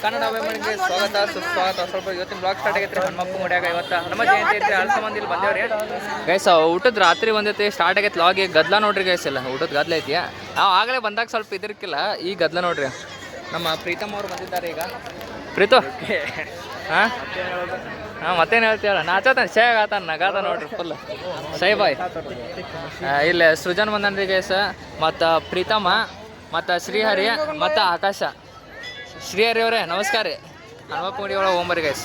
ಕನ್ನಡ ಅಭಿಮಾನಿಗೆ ಸ್ವಾಗತ ಸುಸ್ವಾಗತ. ಸ್ವಲ್ಪ ಇವತ್ತಿನ ಬ್ಲಾಗ್ ಸ್ಟಾರ್ಟ್ ಆಗೈತ್ರಿ ಹನುಮಪ್ಪ ಗುಡಿಯಾಗ. ಇವತ್ತು ಹನುಮ ಜಯಂತಿ ಐತ್ರಿ, ಅಲ್ಲಿ ಸಂಬಂಧ ಇಲ್ಲಿ ಬಂದೇವ್ರಿ ಗೈಸ್. ಊಟದ ರಾತ್ರಿ ಬಂದೈತಿ, ಸ್ಟಾರ್ಟ್ ಆಗೈತಿ ಲಾಗ್. ಈಗ ಗದ್ಲ ನೋಡ್ರಿ ಗೈಸ್, ಎಲ್ಲ ಊಟದ ಗದ್ಲ ಐತಿ. ನಾವು ಆಗಲೇ ಬಂದಾಗ ಸ್ವಲ್ಪ ಇದಿರ್ಕಿಲ್ಲ, ಈ ಗದ್ಲ ನೋಡ್ರಿ. ನಮ್ಮ ಪ್ರೀತಮ್ ಅವ್ರು ಬಂದಿದ್ದಾರೆ ಈಗ. ಪ್ರೀತು ಹಾಂ ಹಾಂ ಮತ್ತೇನು ಹೇಳ್ತೀವಲ್ಲ, ನಾಚತಾನೆ ಶೇ ಆತಾನ ನಗಾದ ನೋಡ್ರಿ ಫುಲ್ ಶೈ ಬಾಯ್. ಇಲ್ಲೇ ಸೃಜನ್ ಬಂದನ್ರಿ ಗೈಸ್, ಮತ್ತು ಪ್ರೀತಮ್ಮ, ಮತ್ತು ಶ್ರೀಹರಿ, ಮತ್ತು ಆಕಾಶ. ಶ್ರೀಹರಿ ಅವರೇ ನಮಸ್ಕಾರ ರೀ. ಹನುಮಪ್ಪ ಗುಡಿ ಒಳಗೆ ಹೋಗ್ಬರಿ ಗೈಸ್.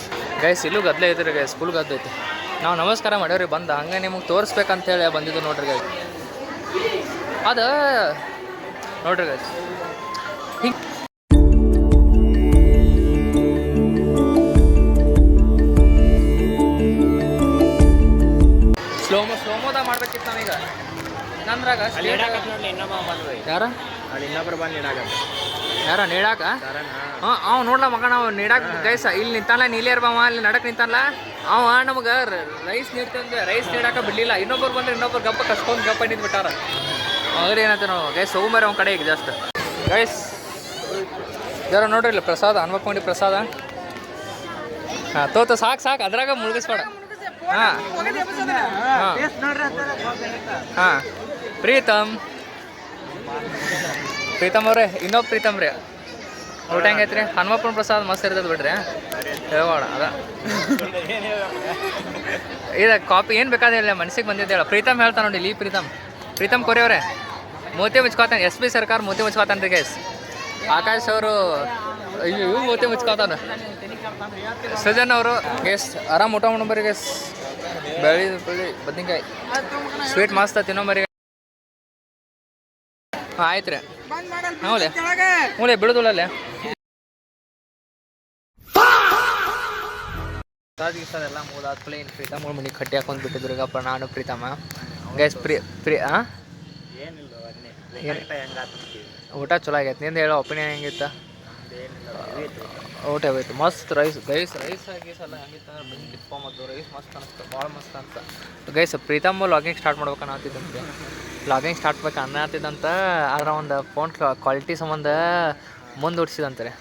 ಇಲ್ಲೂ ಗದ್ಲೆ ಐತ್ರಿ ಗೈಸ್, ಫುಲ್ ಗದ್ಲೆ ಐತಿ. ನಾವು ನಮಸ್ಕಾರ ಮಾಡ್ಯಾವ್ರಿ ಬಂದ, ಹಂಗೆ ನಿಮಗೆ ತೋರಿಸ್ಬೇಕಂತೇಳಿ ಬಂದಿದ್ದು ನೋಡ್ರಿ ಗೈಸ್. ಅದು ನೋಡ್ರಿ ಗೈಸ್, ಹಿಂಗೆ ಸ್ಲೋಮೋದಾಗ ಮಾಡ್ಬೇಕಿತ್ತು ನಾವೀಗ. ನಂದ್ರಾಗ ಯಾರ ಅಲ್ಲಿ ಇನ್ನೊಬ್ರು ಬಂದು ನೀಡಾಕತ್ತ ಯಾರ ನೀಡಾಕ? ಹಾಂ ಅವ್ ನೋಡ್ಲ ಮಗ, ನಾವು ನೀಡಾಕ ಗೈಸ ಇಲ್ಲಿ ನಿಂತಾನಲ್ಲ, ನೀಲಿಯರ್ ಬಾವ ಅಲ್ಲಿ ನಡಕ್ ನಿಂತಾನಲ್ಲ ಅವ. ನಮ್ಗೆ ರೈಸ್ ನೀಡ್ತಂದ್ರೆ ರೈಸ್ ನೀಡಾಕ ಬಿಡಲಿಲ್ಲ. ಇನ್ನೊಬ್ಬರು ಬಂದ್ರೆ ಇನ್ನೊಬ್ಬರು ಗಪ್ಪ ಕಸ್ಕೊಂಡು ಗಪ್ಪ ನಿಂತು ಬಿಟ್ಟಾರ. ಅವ್ರು ಏನಂತ ನಾವು ಗೈಸ್ ಹೋಗ್ಬಾರ ಅವ್ನ ಕಡೆ ಈಗ ಜಾಸ್ತಿ ಗೈಸ್. ಯಾರೋ ನೋಡ್ರಿ ಇಲ್ಲ ಪ್ರಸಾದ, ಹನುಮಪ್ಪ ಗುಡಿ ಪ್ರಸಾದ. ಹಾಂ ತೋತ ಸಾಕು ಸಾಕು, ಅದ್ರಾಗ ಮುಳುಗಿಸ್ಬೇಡ. ಹಾಂ ಹಾಂ ಹಾಂ ಪ್ರೀತಮ್ ಅವ್ರೆ, ಇನ್ನೊಬ್ಬ ಪ್ರೀತಮ್ ರೀ. ಊಟ ಹೆಂಗೈತ್ರಿ? ಹನುಮಪ್ಪನ ಪ್ರಸಾದ ಮಸ್ತ್ ಇರ್ತದೆ ಬಿಡ್ರಿ, ಹೇಳ್ಬೋಣ ಅದ. ಇದು ಕಾಪಿ ಏನು ಬೇಕಾದಿಲ್ಲ, ಮನ್ಸಿಗೆ ಬಂದಿದ್ದೆ ಹೇಳ. ಪ್ರೀತಮ್ ಹೇಳ್ತಾನೆ ನೋಡಿ, ಇಲ್ಲಿ ಪ್ರೀತಮ್ ಕೊರಿಯವ್ರೆ ಮೂತಿ ಮುಚ್ಕೋತಾನೆ. SP ಸರ್ಕಾರ ಮೂತಿ ಮುಚ್ಕೋತಾನೆ ರೀ ಗೈಸ್. ಆಕಾಶ್ ಅವರು ಇವು ಮೂತಿ ಮುಚ್ಕೋತಾನೆ. ಸೃಜನ್ ಅವರು ಗೈಸ್ ಆರಾಮ್ ಊಟ ಮಾಡ್ಬರಿ ಗೈಸ್. ಬೆಳಿ ಬದ್ನಿಕಾಯಿ ಸ್ವೀಟ್ ಮಸ್ತ್ ತಿನ್ನೋಂಬರಿ. ಹಾಂ ಆಯ್ತು ರೀ. ಹ್ಞೂ ಬಿಡುದಿಲ್ಲಲ್ಲೇ ಎಲ್ಲ ಮೂದಾದ್ಮೇಲೆ ಏನು ಪ್ರೀತಮ್ ಮನೆಗೆ ಕಟ್ಟಿ ಹಾಕೊಂಡು ಬಿಟ್ಟಿದ್ರು ಈಗಪ್ಪ ನಾನು ಪ್ರೀತಮ್ಮ ಗೈಸ್. ಹಾಂ ಊಟ ಚಲೋ ಆಗೈತೆ. ನಿಂದು ಹೇಳೋ ಒಪಿನಿಯನ್ ಹೆಂಗಿತ್ತು? ಊಟ ಹೋಯ್ತು ಮಸ್ತ್. ರೈಸ್ ಎಲ್ಲ ಹೆಂಗಿತ್ತು ಅಂದ್ರೆ ಬಂದು ಟಿಪ್ಪ ಮತ್ತು ರೈಸ್ ಮಸ್ತ್ ಅನಿಸ್ತು, ಭಾಳ ಮಸ್ತ್ ಅನಿಸ್ತು ಗೈಸ್. ಪ್ರೀತಮ್ ಲಾಗಿಂಗ್ ಸ್ಟಾರ್ಟ್ ಮಾಡ್ಬೇಕನ್ನ ಆತಿದ್ದಂತೆ, ಲಾಗಿಂಗ್ ಸ್ಟಾರ್ಟ್ ಬೇಕು ಅನ್ನತ್ತಿದ್ದಂತ. ಆದ್ರೆ ಒಂದು ಫೋನ್ ಕ್ವಾಲಿಟಿ ಸಂಬಂಧ ಮುಂದೆ ಹುಡ್ಸಿದಂತಾರೆ.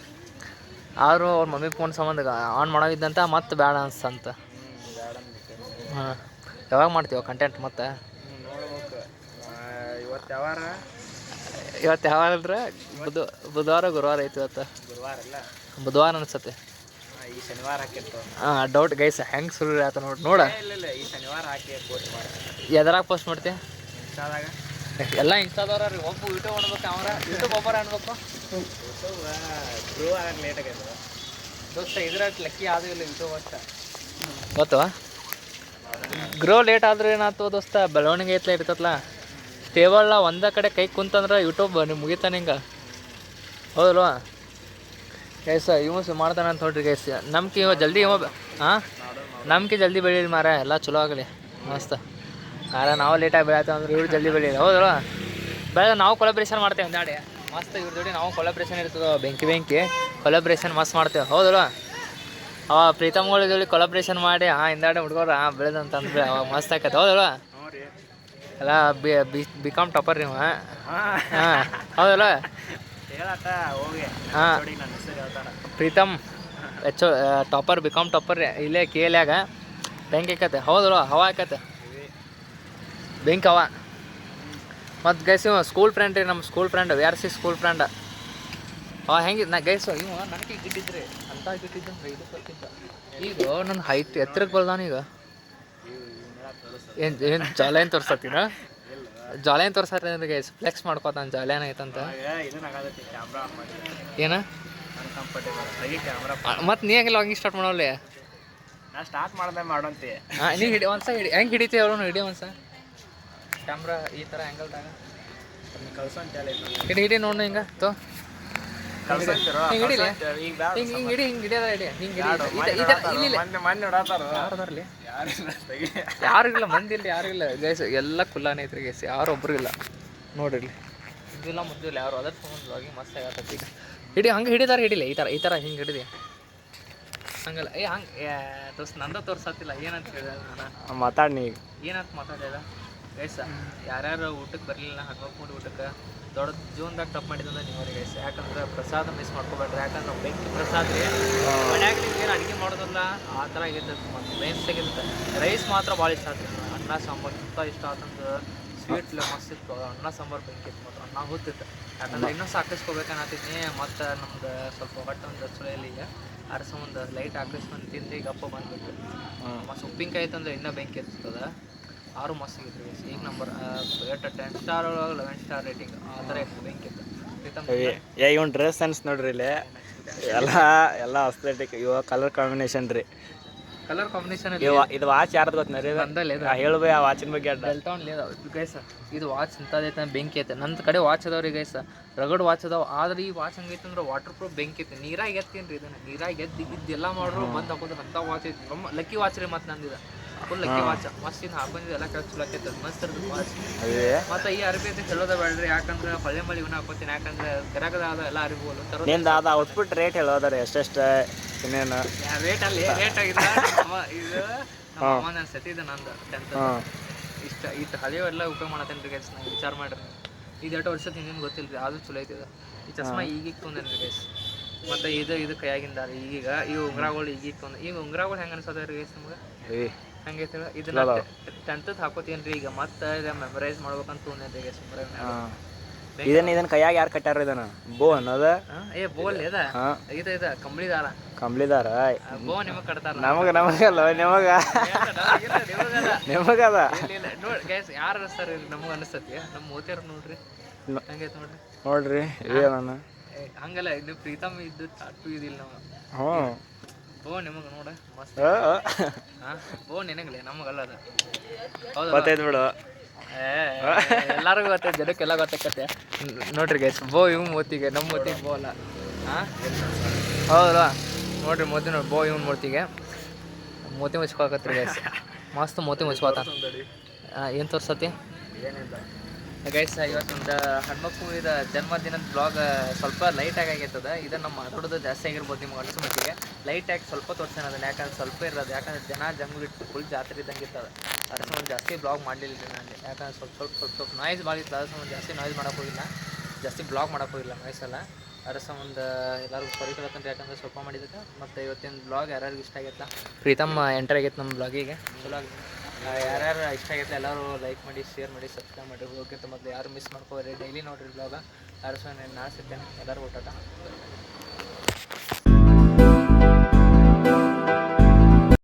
ಆದರೂ ಅವ್ರ ಮಮ್ಮಿ ಫೋನ್ ಸಂಬಂಧ ಆನ್ ಮಾಡೋದಿದ್ದಂತ, ಮತ್ತೆ ಬೇಡ ಅನ್ಸ್ತಂತ. ಹಾಂ ಯಾವಾಗ ಮಾಡ್ತೀವ ಕಂಟೆಂಟ್ ಮತ್ತೆ? ಇವತ್ತು ಯಾವಾಗ ಅಂದ್ರೆ ಬುಧವಾರ ಗುರುವಾರ ಐತಿ. ಇವತ್ತು ಬುಧವಾರ ಅನ್ಸತ್ತೆ. ಈ ಶನಿವಾರ ಹಾಕಿತ್ತು. ಹಾಂ ಡೌಟ್ ಗೈಸ್, ಹೆಂಗೆ ಸುರು ಆಯ್ತು ನೋಡ. ಈ ಶನಿವಾರ ಹಾಕಿ ಪೋಸ್ಟ್ ಮಾಡಿ. ಎದ್ರಾಗ ಪೋಸ್ಟ್ ಮಾಡ್ತೀವಿ? ಇನ್ಸ್ಟಾದಾಗ. ಎಲ್ಲ ಇನ್ಸ್ಟಾದವ್ರ ರೀ. ಒಬ್ಬ ಯೂಟ್ಯೂಬ್ ಮಾಡ್ಬೇಕು, ಅವ್ರ ಯೂಟ್ಯೂಬ್ ಒಬ್ಬರ ಅನ್ಬೇಕು. ಗ್ರೋ ಆಗಕ್ಕೆ ಲೇಟ್ ಆಗೈತೆ ದೋಸ್ತ, ಇದ್ರಾಗ ಲಕ್ಕಿ ಆದರೂ ಇಲ್ಲ ಯೂಟ್ಯೂಬ್ ಅಷ್ಟ ಗೊತ್ತು. ಗ್ರೋ ಲೇಟ್ ಆದ್ರೆ ಏನಾಯ್ತು ದೋಸ್ತ, ಬೆಳವಣಿಗೆ ಐತ್ಲ ಇರ್ತತ್ಲ ಸ್ಟೇಬಲ್ನ ಒಂದೇ ಕಡೆ ಕೈ ಕುಂತಂದ್ರೆ ಯೂಟ್ಯೂಬ್ ನಿಮ್ಗೆ ಮುಗಿತಾನೆ ಹಿಂಗೆ, ಹೌದಲ್ವಾ ಗೈಸ್? ಇವ ಮಾಡ್ತಾನೆ ಅಂತ ನೋಡ್ರಿ ಗೈಸ್. ನಮ್ಗೆ ಇವ ಜಲ್ದಿ ಹಾಂ ನಮ್ಗೆ ಜಲ್ದಿ ಬೆಳೀಲಿ ಮಾರ, ಎಲ್ಲ ಚಲೋ ಆಗಲಿ ಮಸ್ತ್. ಆದ್ರೆ ನಾವು ಲೇಟಾಗಿ ಬೆಳೆಯತ್ತೇವೆ ಅಂದ್ರೆ ಇವ್ರು ಜಲ್ದಿ ಬೆಳೀಲಿ, ಹೌದಲ್ವಾ? ಬೆಳೆದ ನಾವು ಕೊಲಾಬ್ರೇಷನ್ ಮಾಡ್ತೇವೆ ಒಂದಾಡಿ ಮಸ್ತ್. ಇವ್ರ ಜೋಡಿ ನಾವು ಕೊಲಾಬ್ರೇಷನ್ ಇರ್ತದೆ, ಬೆಂಕಿ ಕೊಲಾಬ್ರೇಷನ್ ಮಸ್ತ್ ಮಾಡ್ತೇವೆ, ಹೌದಲ್ವಾ? ಅವ ಪ್ರೀತಮ್ಗಳ ಜೋಡಿ ಕೊಲಾಬ್ರೇಷನ್ ಮಾಡಿ ಹಿಂದಾಡೆ ಹುಡ್ಗೋರು ಬೆಳೆದಂತಂದ್ರೆ ಅವಾಗ ಮಸ್ತ್ ಆಕೈತೆ, ಹೌದಲ್ವಾ? ಎಲ್ಲ ಬಿಕಾಮ್ ಟಾಪರ್ ನೀವು. ಹಾಂ ಹೌದಲ್ಲ? ಹಾಂ ಪ್ರೀತಮ್ ಟಾಪರ್, ಬಿಕಾಮ್ ಟಾಪರ್ ಇಲ್ಲೇ KLಯಾಗ. ಬೆಂಕಿ ಆಕತೆ, ಹೌದಲ್ವ? ಹವಾ ಆಕತೆ, ಬೆಂಕಿ ಹವಾ. ಮತ್ತು ಗೈಸ್ ಇವ ಸ್ಕೂಲ್ ಫ್ರೆಂಡ್ ರೀ, ನಮ್ಮ school friend, VRC school friend. ಅವ ಹೆಂಗೆ ನಾ ಗೈಸ್, ಇವ ನನಗೆ ಗಿಟ್ಟಿದ್ರಿ ಅಂತ ಗಿಟ್ಟಿದ್ದಂದ್ರೆ ಇದು ಬರ್ತಿದ್ದ. ಈಗ ನನ್ನ ಹೈಟ್ ಎತ್ತರಕ್ಕೆ ಬರ್ದಾನೀಗ. ಏನು ಜಾಲ ಏನು ತೋರ್ಸತ್ತೀನ? ಜಾಲ ಏನು ತೋರ್ಸತ್ತಿ ಅಂದ್ರೆ ಗೈಸ್ ಫ್ಲೆಕ್ಸ್ ಮಾಡ್ಕೋತಾನೆ, ಜಾಲ ಏನೈತಂತ. ಏನ ಮತ್ತು ನೀ ಹೆಂಗೆ ಲಾಗಿಂಗ್ ಸ್ಟಾರ್ಟ್ ಮಾಡೋಲ್ಲ? ನಾ ಸ್ಟಾರ್ಟ್ ಮಾಡ್ದೆ ಮಾಡೋಂತಿ. ಹಾಂ ನೀ ಹಿಡಿ ಒಂದ್ಸ ಹಿಡಿ. ಹೆಂಗೆ ಹಿಡಿತೀವಿ ಅವ್ರು? ಹಿಡಿ ಒಂದ್ಸ ಕ್ಯಾಮ್ರಾ ಈ ಥರ ಆ್ಯಂಗಲ್ದಾಗ ಹಿಡಿ ನೋಡು. ಹಿಂಗೆ ತೋ ಹಿಂಗೆ ಹಿಡಿಲಿ, ಹಿಂಗೆ ಹಿಡಿ, ಹಿಂಗೆ ಹಿಡಿಯೋದ ಹಿಡಿ, ಹಿಂಗೆ ಹಿಡಿ. ಯಾರಿಗಿಲ್ಲ ಮಂದಿ ಇಲ್ಲ, ಯಾರಿಗಿಲ್ಲ ಗೈಸ್, ಎಲ್ಲ ಕುಲ್ಲಾನೇ ಐತ್ರಿ ಗೈಸ್, ಯಾರು ಒಬ್ರು ಇಲ್ಲ ನೋಡಿರ್ಲಿ. ಇದಿಲ್ಲ ಮುದ್ದಿಲ್ಲ ಯಾರು, ಅದ್ರ ಸಂಬಂಧ ಹೋಗಿ ಮಸ್ತ್ ಆಗತ್ತೈತಿ. ಈಗ ಹಿಡಿ, ಹಂಗೆ ಹಿಡಿದಾರೆ ಹಿಡಿಲಿ, ಈ ಥರ ಹಿಂಗೆ ಹಿಡಿದಿ ಹಂಗಲ್ಲ. ಹಂಗೆ ದೋಸ್ತ ನಂದ ತೋರ್ಸತ್ತಿಲ್ಲ ಏನಂತ ಹೇಳಿದೆ ನಾನು ಮಾತಾಡಿ. ಏನಂತ ಮಾತಾಡಿದ ಗೈಸ? ಯಾರ್ಯಾರು ಊಟಕ್ಕೆ ಬರಲಿಲ್ಲ ಹನುಮಪ್ಪ ಗುಡಿ ಊಟಕ್ಕೆ ದೊಡ್ಡ ಜೀವನದಾಗ ತಪ್ಪು ಮಾಡಿದಂದ್ರೆ ನೀವರಿಗೆ ಗೈಸ್. ಯಾಕಂದ್ರೆ ಪ್ರಸಾದ ಮಿಸ್ ಮಾಡ್ಕೋಬೇಡ್ರಿ. ಯಾಕಂದ್ರೆ ನಾವು ಬೆಂಕಿ ಪ್ರಸಾದ ರೀ ಮನ್ಯಾಗ ಏನು ಅಡುಗೆ ಮಾಡೋದಲ್ಲ ಆ ಥರ ಆಗಿರ್ತದೆ. ಮತ್ತು ರೈಸ್ ತೆಗಿರುತ್ತೆ. ರೈಸ್ ಮಾತ್ರ ಭಾಳ ಇಷ್ಟ ಆಗ್ತದೆ. ಅನ್ನ ಸಾಂಬಾರು ಇಂಥ ಇಷ್ಟ ಆತಂದ್ರೆ ಸ್ವೀಟ್ ಮಸ್ತ್ ಇತ್ತು. ಅನ್ನ ಸಾಂಬಾರು ಬೆಂಕಿ ಇತ್ತು ಮಾತ್ರ ಅನ್ನ ಹೊತ್ತಿತ್ತು. ಯಾಕಂದ್ರೆ ಇನ್ನೂ ಸಾಕಿಸ್ಕೋಬೇಕನ್ನತ್ತೀನಿ. ಮತ್ತು ನಮ್ದು ಸ್ವಲ್ಪ ಹೊಟ್ಟೆ ಒಂದು ಚುಳಿಯಲ್ಲಿ ಈಗ ಅರಸ ಒಂದು ಲೈಟ್ ಹಾಕಿಸ್ಕೊಂಡು ತಿಂದು ಈಗ ಅಪ್ಪ ಬಂದ್ಬಿಟ್ಟು ಮತ್ತು ಉಪ್ಪಿನಕಾಯಿ ತಂದ್ರೆ ಇನ್ನೂ ಬೆಂಕಿ ಇರ್ತದೆ. ಆರು ಮಸ್ತ್ ಆಗಿತ್ತು ಗೈಸ್. ಈಗ ನಂಬರ್ 10 ಸ್ಟಾರ್ ಒಳಗೆ 11 ಸ್ಟಾರ್ ರೇಟಿಂಗ್ ಆ ಥರ ಇತ್ತು ಬೆಂಕಿ ಇತ್ತು. ಇವ್ನು ಡ್ರೆಸ್ ಸೆನ್ಸ್ ನೋಡ್ರಿ ಇಲ್ಲಿ ಎಲ್ಲ ಅಸ್ಥೆಟಿಕ್ ಇವಾಗ ಕಲರ್ ಕಾಂಬಿನೇಷನ್ ರೀ. ಕಲರ್ ಕಾಂಬಿನೇಷನ್ ಇದು ವಾಚ್ ಯಾರ್ದು ಗೊತ್ತೇನ್ರಿ? ಹೇಳು ಬೈ ಆ ವಾಚಿನ ಬಗ್ಗೆ ಡೆಲ್ಟಾನ್ ಗೈಸ್. ಇದು ವಾಚ್ ಇಂಥದೈತೆ ಬೆಂಕಿ ಐತೆ. ನನ್ನ ಕಡೆ ವಾಚ್ ಅದಾವ್ರಿ ಗೈಸ್, ರಗಡ್ ವಾಚ್ ಅದಾವ. ಆದ್ರೆ ಈ ವಾಚ್ ಹಂಗೈತೆ ಅಂದ್ರೆ ವಾಟರ್ ಪ್ರೂಫ್ ಬೆಂಕಿ ಐತೆ. ನೀರಾಗ ಎತ್ತೀನಿ ಇದನ್ನ ನೀರಾಗ ಇದೆಲ್ಲ ಮಾಡ್ರು ಬಂದು ಹಾಕೋದು ಅಂಥ ವಾಚ್ ಐತಿ. ನಮ್ಮ ಲಕ್ಕಿ ವಾಚ್ ರೀ. ಮತ್ತು ನಂದಿದ ಫುಲ್ ಲಕ್ಕಿ ವಾಚ್ ಮಸ್ತ್ ಇದು ಹಾಕೊಂಡಿದ್ದು ಎಲ್ಲ ಕೆಲಸ ಚಲೋ ಆಕೈತೆ. ಮಸ್ತ್ ಇರ್ತದೆ ವಾಚ್. ಮತ್ತು ಈ ಅರ್ಬಿ ಐತೆ ಹೇಳೋದ ಬೇಡ್ರಿ. ಯಾಕಂದ್ರೆ ಹೊಳೆ ಮಳೆ ಇವನ್ನ ಹಾಕೋತೀನಿ. ಯಾಕಂದ್ರೆ ಕರಗದ ಎಲ್ಲ ಅರಿಬೋದು ತರೋ ನಿಂದ ಅದು ಔಟ್ಪುಟ್ ರೇಟ್ ಹೇಳೋದಾರೆ ಎಷ್ಟೆಷ್ಟು ಇನ್ನೇನು ರೇಟ್ ಅಲ್ಲಿ ರೇಟ್ ಆಗಿದೆ. ಇದು ನಮ್ಮ ಅಮ್ಮನ ಅನ್ಸತಿ. ಇದು ನಂದು 10th ಇಷ್ಟು ಹಳೆಯವೆಲ್ಲ ಉಪಯೋಗ ಮಾಡತ್ತೇನೆ ರೀ ಗೈಸ್. ನಂಗೆ ವಿಚಾರ ಮಾಡ್ರಿ. ಇದು 2 ವರ್ಷದ ಹಿಂದಿನ ಗೊತ್ತಿಲ್ಲ ರೀ. ಆದ್ರೂ ಚಲೋ ಐತಿ. ಈ ಚಸ್ಮಾ ಈಗೀಗ ತೊಂದೇನೆ ರೀ ಗೈಸ್. ಮತ್ತು ಇದು ಕೈಯಾಗಿಂದ ಈಗ ಈ ಉಂಗ್ರಾಗಳು ಈಗೀಗ ತೊಂದ. ಈಗ ಉಂಗ್ರಾಗಳು ಹೆಂಗೆ ಅನ್ಸೋದ ರೀ ಗೈಸ್ ನಮ್ಗೆ? ಹೆಂಗೈತೆ ಇದನ್ನ 10th ಹಾಕೋತೀನಿ ರೀ. ಈಗ ಮತ್ತೆ ಮೆಮರೈಸ್ ಮಾಡ್ಬೇಕಂತ ತೊಂದೇನೆ ರೀ ಗೈಸ್. ಇದನ್ನ ಕೈಯಾಗ ಯಾರು ಕಟ್ಟಾರ? ಇದನ್ನ ಬೋ ಅನ್ನೋದ ಬೋಲ್ ಇದು ಕಂಬಳಿದಾರ ಕಂಬ್ಳಿದಾರ. ಬೋ ನಿಮಗೆ ಕಟ್ತಾರ. ನಮಗಲ್ಲ ನಿಮಗದ ನೋಡಿ ಗೈಸ್. ಯಾರು ಸರ್ ನಮಗೆ ಅನಿಸ್ತತಿ. ನಮ್ಮ ಓದ್ಯಾರ ನೋಡ್ರಿ ಹಂಗೈತೆ ನೋಡ್ರಿ ಇದೇ ನಾನು ಹಂಗಲ್ಲ. ಇದು ಪ್ರೀತಮ್ ಇದ್ದು ಟಾಟು ಇದಿಲ್ಲ ನಾವು. ಬೋ ನಿಮಗೆ ನೋಡ ಮಸ್ತ್. ಬೋ ನಿನಗಲೇ ನಮಗಲ್ಲ ಅದು. ಗೊತ್ತೈತೆ ಬಿಡು. ಎಲ್ಲರಿಗೂ ಗೊತ್ತೈತೆ, ಜನಕ್ಕೆಲ್ಲ ಗೊತ್ತಾಕತ್ತೆ ನೋಡ್ರಿ ಗೈಸ್. ಬೋ ಇವ್ ಮೂತಿಗೆ ನಮ್ಮ ಮೂತಿಗೆ ಬೋ ಅಲ್ಲ. ಹೌದಾ ನೋಡ್ರಿ ಮೋತಿ ನೋಡಿ. ಬೋ ಇವ್ನ ಮೂತಿಗೆ ಮೋತಿ ಮುಚ್ಕೋಕತ್ರಿ ಗೈಸ್. ಮಸ್ತ್ ಮೋತಿ ಮುಚ್ಕೋತ. ಏನು ತೋರ್ಸತಿ ಗೈಸ್? ಇವತ್ತೊಂದು ಹನುಮಪ್ಪು ಇದು ಜನ್ಮದಿನದ ಬ್ಲಾಗ್ ಸ್ವಲ್ಪ ಲೈಟಾಗಿ ಆಗೈತದ. ಇದನ್ನು ನಮ್ಮ ಮಾತಾಡೋದು ಜಾಸ್ತಿ ಆಗಿರ್ಬೋದು ನಿಮ್ಗೆ ಅನಿಸೋ ಮಟ್ಟಿಗೆ. ಲೈಟಾಗಿ ಸ್ವಲ್ಪ ತೋರ್ಸೇನೆ ಅದನ್ನು. ಯಾಕಂದ್ರೆ ಸ್ವಲ್ಪ ಇರೋದು. ಯಾಕಂದ್ರೆ ಜನ ಜಂಗ್ಲು ಇಟ್ಟು ಫುಲ್ ಜಾತ್ರೆ ಇದ್ದಂಗೆ ಇರ್ತದೆ. ಅದ್ರ ಸಂಬಂಧ ಜಾಸ್ತಿ ಬ್ಲಾಗ್ ಮಾಡಲಿಲ್ಲ ರೀ ನಾನು. ಯಾಕಂದ್ರೆ ಸ್ವಲ್ಪ ನಾಯ್ಸ್ ಭಾಳ ಇತ್ತು. ಅದ್ರ ಸಂಬಂಧ ಜಾಸ್ತಿ ನಾಯ್ಸ್ ಮಾಡೋಕೆ ಹೋಗಿಲ್ಲ. ಜಾಸ್ತಿ ಬ್ಲಾಗ್ ಮಾಡೋಕೆ ಹೋಗಿಲ್ಲ ನಾಯ್ಸೆಲ್ಲ. ಅದ್ರ ಸಂಬಂಧ ಎಲ್ಲರಿಗೂ ಸಾರಿ ಕೇಳತ್ತಂದ್ರೆ. ಯಾಕಂದ್ರೆ ಸ್ವಲ್ಪ ಮಾಡಿದ್ದಕ್ಕೆ. ಮತ್ತು ಇವತ್ತಿನ ಬ್ಲಾಗ್ ಯಾರ್ಯಾರಿಗೆ ಇಷ್ಟ ಆಗೈತಲ್ಲ. ಪ್ರೀತಮ್ ಎಂಟರ್ ಆಗೈತೆ ನಮ್ಮ ಬ್ಲಾಗಿಗೆ. ಚಲೋ ಯಾರ್ಯಾರು ಇಷ್ಟ ಆಗೈತೆ ಎಲ್ಲರೂ ಲೈಕ್ ಮಾಡಿ, ಶೇರ್ ಮಾಡಿ, ಸಬ್ಸ್ಕ್ರೈಬ್ ಮಾಡಿ. ಹೋಗಿಂತ ಮೊದಲು ಯಾರು ಮಿಸ್ ಮಾಡ್ಕೋರಿ. ಡೈಲಿ ನೋಡಿರಿ ಬ್ಲಾಗ. ಯಾರು ನಾನು ನಾಳೆ ಸಿಗ್ತೇನೆ. ಎಲ್ಲರೂ ಊಟ